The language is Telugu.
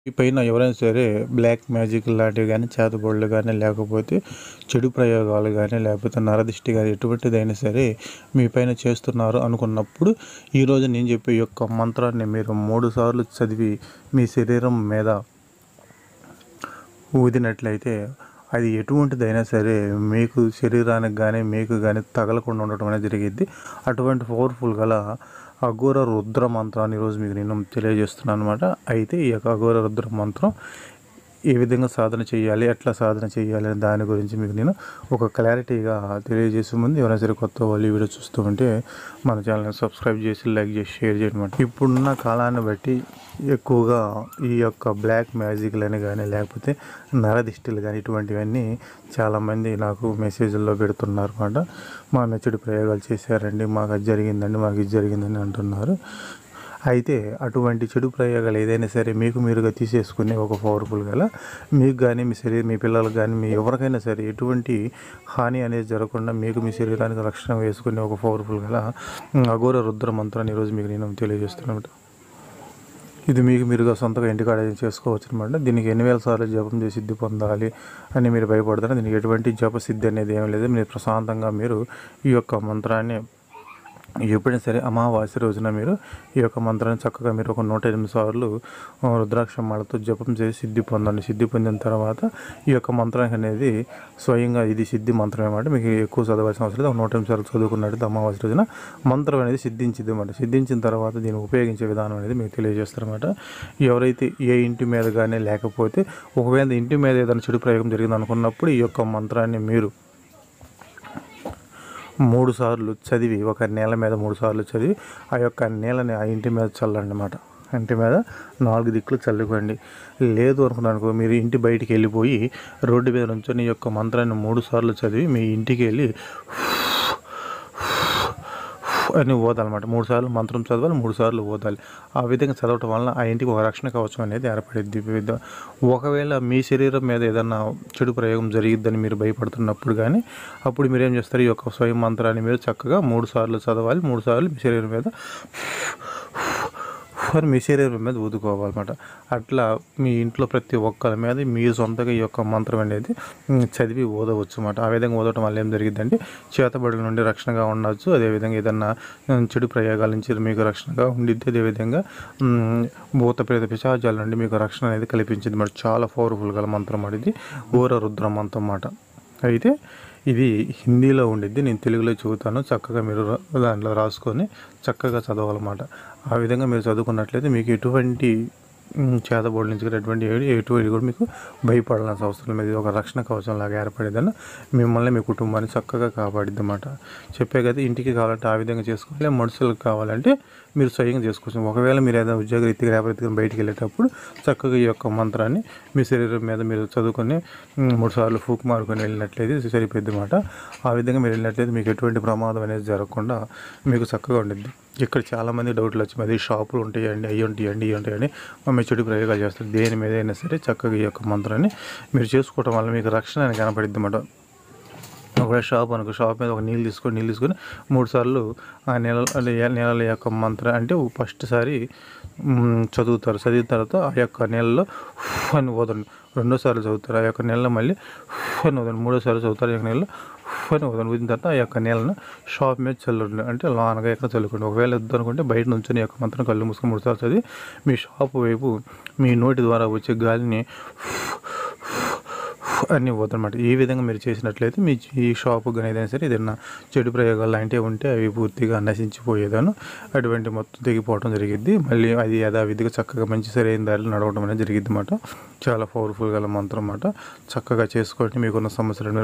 ఈ పైన ఎవరైనా సరే బ్లాక్ మ్యాజిక్ లాంటివి కానీ చేతబడులు కానీ లేకపోతే చెడు ప్రయోగాలు కానీ లేకపోతే నరదిష్టి కానీ ఎటువంటిదైనా సరే మీ పైన చేస్తున్నారు అనుకున్నప్పుడు ఈరోజు నేను చెప్పే ఈ యొక్క మంత్రాన్ని మీరు 3 సార్లు చదివి మీ శరీరం మీద ఊదినట్లయితే అది ఎటువంటిదైనా సరే మీకు శరీరానికి కానీ మీకు కానీ తగలకుండా ఉండటం అనేది జరిగిద్ది. అటువంటి పవర్ఫుల్ గల అఘోర రుద్ర మంత్రాన్ని ఈరోజు మీకు నేను తెలియజేస్తున్నాను అనమాట. అయితే ఈ యొక్క అఘోర రుద్ర మంత్రం ఏ విధంగా సాధన చేయాలి, ఎట్లా సాధన చేయాలి అనే దాని గురించి మీకు నేను ఒక క్లారిటీగా తెలియజేసే ముందు ఎవరైనా సరే కొత్త వాళ్ళు ఈ వీడియో చూస్తూ ఉంటే మన ఛానల్ని సబ్స్క్రైబ్ చేసి లైక్ చేసి షేర్ చేయడం. ఇప్పుడున్న కాలాన్ని బట్టి ఎక్కువగా ఈ యొక్క బ్లాక్ మ్యాజిక్లని కానీ లేకపోతే నరదిష్టిలు కానీ ఇటువంటివన్నీ చాలామంది నాకు మెసేజ్ల్లో పెడుతున్నారు అన్నమాట. మా మెచ్చుడి ప్రయోగాలు చేశారండి, మాకు అది జరిగిందండి, మాకు ఇది జరిగిందని అంటున్నారు. అయితే అటువంటి చెడు ప్రయోగాలు ఏదైనా సరే మీకు మీరుగా తీసేసుకునే ఒక పవర్ఫుల్ గల మీకు కానీ మీ మీ పిల్లలకు కానీ మీ ఎవరికైనా సరే ఎటువంటి హాని అనేది జరగకుండా మీకు మీ శరీరానికి రక్షణ వేసుకునే ఒక పవర్ఫుల్ గల అఘోర రుద్ర మంత్రాన్ని ఈరోజు మీకు నేను తెలియజేస్తున్నాను. ఇది మీకు మీరుగా సొంతగా ఇంటికాడ చేసుకోవచ్చు అనమాట. దీనికి 8,000 సార్లు జపం చేసి సిద్ధి పొందాలి అని మీరు భయపడతారు. దీనికి ఎటువంటి జపసిద్ధి అనేది ఏం లేదు. మీరు ప్రశాంతంగా మీరు ఈ యొక్క మంత్రాన్ని ఎప్పుడైనా సరే అమావాస్య రోజున మీరు ఈ యొక్క మంత్రాన్ని చక్కగా మీరు ఒక 108 సార్లు రుద్రాక్షమాలతో జపం చేసి సిద్ధి పొందండి. సిద్ధి పొందిన తర్వాత ఈ యొక్క మంత్రానికి అనేది స్వయంగా ఇది సిద్ధి మంత్రం అన్నమాట. మీకు ఎక్కువ చదవాల్సిన అవసరం లేదు. 108 సార్లు చదువుకున్నట్టు అమావాస్య రోజున మంత్రం అనేది సిద్ధించింది అన్నమాట. సిద్ధించిన తర్వాత దీన్ని ఉపయోగించే విధానం అనేది మీకు తెలియజేస్తారన్నమాట. ఎవరైతే ఏ ఇంటి మీద కానీ లేకపోతే ఒకవేళ ఇంటి మీద ఏదైనా చెడు ప్రయోగం జరిగింది అనుకున్నప్పుడు ఈ యొక్క మంత్రాన్ని మీరు 3 సార్లు చదివి ఒక నేల మీద 3 సార్లు చదివి ఆ యొక్క నేలని ఆ ఇంటి మీద చల్లండి అన్నమాట. ఇంటి మీద 4 దిక్కులు చల్లుకోండి. లేదు అనుకున్నాను మీరు ఇంటి బయటికి వెళ్ళిపోయి రోడ్డు మీద నుంచొని ఈ యొక్క మంత్రాన్ని 3 సార్లు చదివి మీ ఇంటికి వెళ్ళి అని ఓదాలన్నమాట. 3 సార్లు మంత్రం చదవాలి, 3 సార్లు ఓదాలి. ఆ విధంగా చదవటం వలన ఆ ఇంటికి ఒక రక్షణ కవచం అనేది ఏర్పడిద్ది. ఒకవేళ మీ శరీరం మీద ఏదన్నా చెడు ప్రయోగం జరిగిద్దని మీరు భయపడుతున్నప్పుడు కానీ అప్పుడు మీరు ఏం చేస్తారు, ఈ యొక్క స్వయం మంత్రాన్ని మీరు చక్కగా 3 సార్లు చదవాలి. 3 సార్లు మీ శరీరం మీద మీ శరీరం మీద ఊదుకోవాలన్నమాట. అట్లా మీ ఇంట్లో ప్రతి ఒక్కరి మీద మీ సొంతగా ఈ యొక్క మంత్రం అనేది చదివి ఓదవచ్చు అన్నమాట. ఆ విధంగా ఓదటం వల్ల ఏం జరిగిందంటే చేతబడుల నుండి రక్షణగా ఉండవచ్చు. అదేవిధంగా ఏదన్నా చెడు ప్రయోగాల నుంచి మీకు రక్షణగా ఉండిద్ది. అదేవిధంగా భూత ప్రేత పిశాచాల నుండి మీకు రక్షణ అనేది కల్పించింది అన్నమాట. చాలా పవర్ఫుల్ గల మంత్రం ఇది ఘోర రుద్ర మంత్రం అన్నమాట. అయితే ఇది హిందీలో ఉండిద్ది, నేను తెలుగులో చెబుతాను. చక్కగా మీరు దాంట్లో రాసుకొని చక్కగా చదవాలన్నమాట. ఆ విధంగా మీరు చదువుకున్నట్లయితే మీకు ఎటువంటి చేతబోళ్ళ నుంచి ఎటువంటి కూడా మీకు భయపడాల్సిన అవసరం లేదు. ఒక రక్షణ కవచం లాగా ఏర్పడేదని మిమ్మల్ని మీ కుటుంబాన్ని చక్కగా కాపాడిద్ది అన్నమాట. చెప్పే కదా, ఇంటికి కావాలంటే ఆ విధంగా చేసుకోవాలి, మనుషులకు కావాలంటే మీరు స్వయంగా చేసుకోవచ్చు. ఒకవేళ మీరు ఏదైనా ఉద్యోగ రీతిగా వ్యాపార బయటికి వెళ్ళేటప్పుడు చక్కగా ఈ యొక్క మంత్రాన్ని మీ శరీరం మీద మీరు చదువుకొని 3 సార్లు ఫూక్ మారుకొని వెళ్ళినట్లయితే సరిపోద్ది అన్నమాట. ఆ విధంగా మీరు వెళ్ళినట్లయితే మీకు ఎటువంటి ప్రమాదం అనేది జరగకుండా మీకు చక్కగా ఉండిద్ది. ఇక్కడ చాలామంది డౌట్లు వచ్చి అది షాపులు ఉంటాయండి, అవి ఉంటాయండి, ఇవి ఉంటాయని మా చెడు ప్రయోగాలు చేస్తారు. దేని మీద అయినా సరే చక్కగా ఈ యొక్క మంత్రాన్ని మీరు చేసుకోవటం వల్ల మీకు రక్షణ అని కనపడిద్ది అన్నమాట. ఒకవేళ షాప్ అనుకో, షాప్ మీద ఒక నీళ్ళు తీసుకొని 3 సార్లు ఆ నెలల యొక్క మంత్రం అంటే ఫస్ట్ సారి చదువుతారు. చదివిన తర్వాత ఆ యొక్క నెలలో అని వదండి. 2వ సార్లు చదువుతారు. ఆ యొక్క నెలలో మళ్ళీ అని వదండి. 3వ సార్లు చదువుతారు. ఆ యొక్క నెలలో అని వదండి. వదిన తర్వాత ఆ యొక్క నెలను షాప్ మీద చల్లండి. అంటే లానగా ఎక్కడ చల్లుకోండి. ఒకవేళ వద్దు అనుకుంటే బయట నుంచి ఈ యొక్క మంత్రం కళ్ళు మూసుకొని 3 సార్లు చదివి మీ షాపు వైపు మీ నోటి ద్వారా వచ్చే గాలిని అన్నీ పోతారన్నమాట. ఈ విధంగా మీరు చేసినట్లయితే మీ ఈ షాపు కానీ ఏదైనా సరే ఏదైనా చెడు ప్రయోగాలు లాంటివి ఉంటే అవి పూర్తిగా నశించిపోయేదాను అటువంటి మొత్తం తెగిపోవడం జరిగిద్ది. మళ్ళీ అది యథావిధిగా చక్కగా మంచి సరైన దారిలో నడవడం అనేది జరిగిద్ది అన్నమాట. చాలా పవర్ఫుల్ గల మంత్రం అన్నమాట. చక్కగా చేసుకోండి. మీకున్న సమస్యలను